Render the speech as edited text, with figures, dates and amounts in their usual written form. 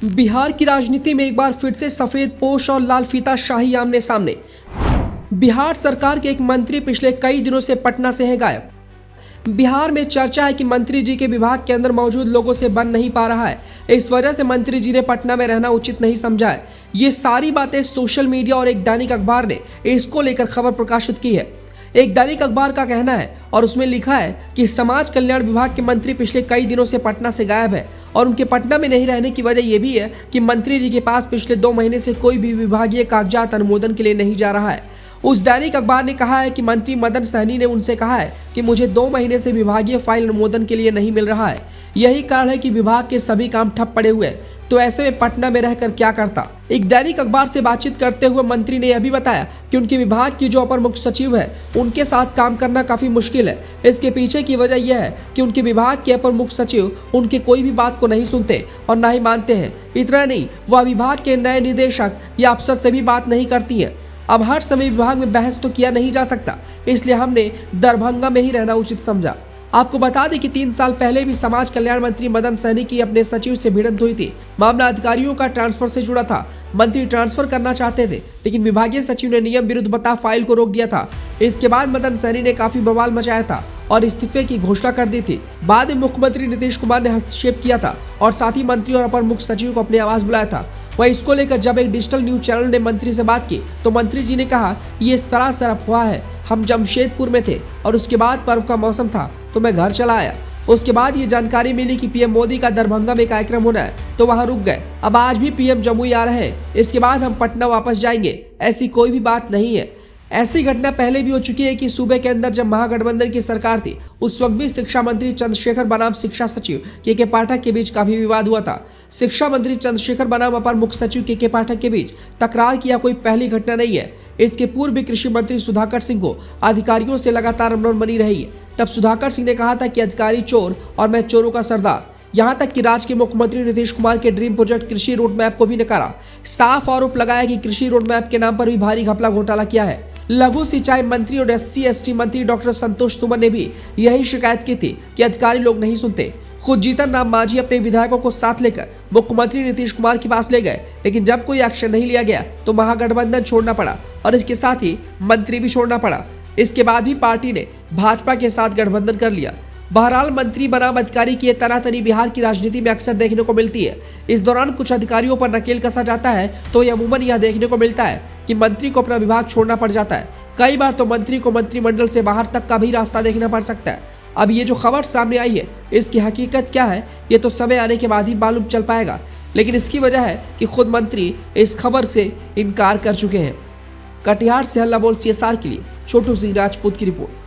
बिहार की राजनीति में एक बार फिर से सफेद पोश और लाल फीता शाही आमने सामने। बिहार सरकार के एक मंत्री पिछले कई दिनों से पटना से है गायब। बिहार में चर्चा है कि मंत्री जी के विभाग के अंदर मौजूद लोगों से बन नहीं पा रहा है। इस वजह से मंत्री जी ने पटना में रहना उचित नहीं समझा है। ये सारी बातें सोशल मीडिया और एक दैनिक अखबार ने इसको लेकर खबर प्रकाशित की है। एक दैनिक अखबार का कहना है और उसमें लिखा है कि समाज कल्याण विभाग के मंत्री पिछले कई दिनों से पटना से गायब है और उनके पटना में नहीं रहने की वजह यह भी है कि मंत्री जी के पास पिछले 2 महीने से कोई भी विभागीय कागजात अनुमोदन के लिए नहीं जा रहा है। उस दैनिक अखबार ने कहा है कि मंत्री मदन सहनी ने उनसे कहा है कि मुझे 2 महीने से विभागीय फाइल अनुमोदन के लिए नहीं मिल रहा है। यही कारण है कि विभाग के सभी काम ठप पड़े हुए हैं। तो ऐसे में पटना में रहकर क्या करता। एक दैनिक अखबार से बातचीत करते हुए मंत्री ने यह भी बताया कि उनके विभाग की जो अपर मुख्य सचिव है उनके साथ काम करना काफी मुश्किल है। इसके पीछे की वजह यह है कि उनके विभाग के अपर मुख्य सचिव उनके कोई भी बात को नहीं सुनते और ना ही मानते हैं। इतना नहीं, वह विभाग के नए निदेशक या अफसर से भी बात नहीं करती है। अब हर समय विभाग में बहस तो किया नहीं जा सकता, इसलिए हमने दरभंगा में ही रहना उचित समझा। आपको बता दें कि 3 साल पहले भी समाज कल्याण मंत्री मदन सहनी की अपने सचिव से भिड़ंत हुई थी। मामला अधिकारियों का ट्रांसफर से जुड़ा था। मंत्री ट्रांसफर करना चाहते थे, लेकिन विभागीय सचिव ने नियम विरुद्ध बता फाइल को रोक दिया था। इसके बाद मदन सहनी ने काफी बवाल मचाया था और इस्तीफे की घोषणा कर दी थी। बाद में मुख्यमंत्री नीतीश कुमार ने हस्तक्षेप किया था और साथ ही मंत्री और अपर मुख्य सचिव को अपने आवास बुलाया था। वहीं इसको लेकर जब एक डिजिटल न्यूज चैनल ने मंत्री से बात की तो मंत्री जी ने कहा, ये सरासर अफवाह है। हम जमशेदपुर में थे और उसके बाद पर्व का मौसम था तो मैं घर चला आया। उसके बाद ये जानकारी मिली कि पीएम मोदी का दरभंगा में कार्यक्रम होना है तो वहां रुक गए। अब आज भी पीएम जमुई आ रहे हैं, इसके बाद हम पटना वापस जाएंगे। ऐसी कोई भी बात नहीं है। ऐसी घटना पहले भी हो चुकी है कि सूबे के अंदर जब महागठबंधन की सरकार थी उस वक्त भी शिक्षा मंत्री चंद्रशेखर बनाम शिक्षा सचिव के पाठक के बीच काफी विवाद हुआ था। शिक्षा मंत्री चंद्रशेखर बनाम अपर मुख्य सचिव के पाठक के बीच तकरार की कोई पहली घटना नहीं है। इसके पूर्व भी कृषि मंत्री सुधाकर सिंह को अधिकारियों से लगातार अनबन बनी रही है। तब सुधाकर सिंह ने कहा था कि अधिकारी चोर और मैं चोरों का सरदार। यहाँ तक कि राज्य के मुख्यमंत्री नीतीश कुमार के ड्रीम प्रोजेक्ट कृषि रोड मैप को भी नकारा। साफ आरोप लगाया कि कृषि रोड मैप के नाम पर भी भारी घपला घोटाला किया है। लघु सिंचाई मंत्री और SC/ST मंत्री डॉक्टर संतोष सुमन ने भी यही शिकायत की थी कि अधिकारी लोग नहीं सुनते। खुद जीतन राम मांझी अपने विधायकों को साथ लेकर मुख्यमंत्री नीतीश कुमार के पास ले गए, लेकिन जब कोई एक्शन नहीं लिया गया तो महागठबंधन छोड़ना पड़ा और इसके साथ ही मंत्री भी छोड़ना पड़ा। इसके बाद भी पार्टी ने भाजपा के साथ गठबंधन कर लिया। बहरहाल मंत्री बनाम अधिकारी की तनातनी बिहार की राजनीति में अक्सर देखने को मिलती है। इस दौरान कुछ अधिकारियों पर नकेल कसा जाता है तो अमूमन यह देखने को मिलता है कि मंत्री को अपना विभाग छोड़ना पड़ जाता है। कई बार तो मंत्री को मंत्रिमंडल से बाहर तक का भी रास्ता देखना पड़ सकता है। अब ये जो खबर सामने आई है इसकी हकीकत क्या है ये तो समय आने के बाद ही मालूम चल पाएगा, लेकिन इसकी वजह है कि खुद मंत्री इस खबर से इनकार कर चुके हैं। कटिहार से हल्ला बोल CSR के लिए छोटू सिंह राजपूत की रिपोर्ट।